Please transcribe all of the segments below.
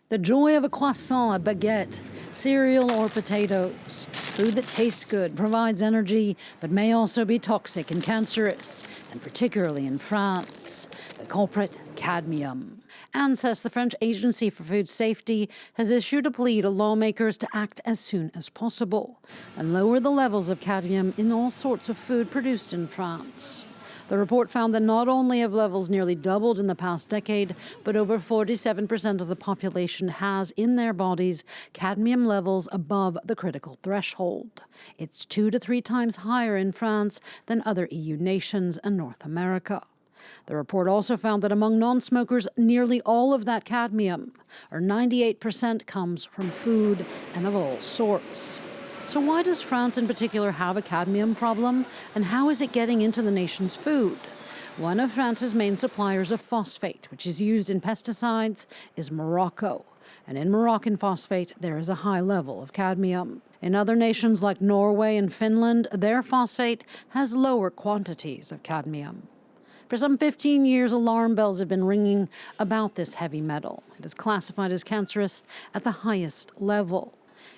The joy of a croissant, a baguette, cereal or potatoes. Food that tastes good, provides energy, but may also be toxic and cancerous, and particularly in France. The culprit, cadmium. ANSES, the French Agency for Food Safety, has issued a plea to lawmakers to act as soon as possible and lower the levels of cadmium in all sorts of food produced in France. The report found that not only have levels nearly doubled in the past decade, but over 47% of the population has in their bodies cadmium levels above the critical threshold. It's 2 to 3 times higher in France than other EU nations and North America. The report also found that among non-smokers, nearly all of that cadmium, or 98%, comes from food and of all sorts. So why does France in particular have a cadmium problem, and how is it getting into the nation's food? One of France's main suppliers of phosphate, which is used in pesticides, is Morocco. And in Moroccan phosphate, there is a high level of cadmium. In other nations like Norway and Finland, their phosphate has lower quantities of cadmium. For some 15 years, alarm bells have been ringing about this heavy metal. It is classified as cancerous at the highest level.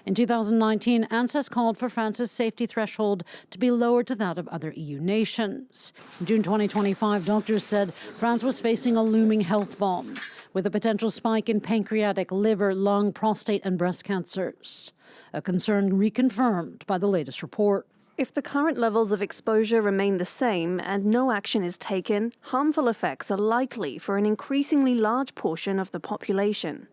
In 2019, ANSES called for France's safety threshold to be lowered to that of other EU nations. In June 2025, doctors said France was facing a looming health bomb, with a potential spike in pancreatic, liver, lung, prostate, and breast cancers. A concern reconfirmed by the latest report. If the current levels of exposure remain the same and no action is taken, harmful effects are likely for an increasingly large portion of the population.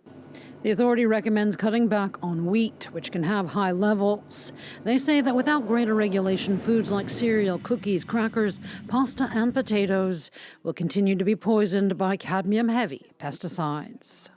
The authority recommends cutting back on wheat, which can have high levels. They say that without greater regulation, foods like cereal, cookies, crackers, pasta, and potatoes will continue to be poisoned by cadmium-heavy pesticides.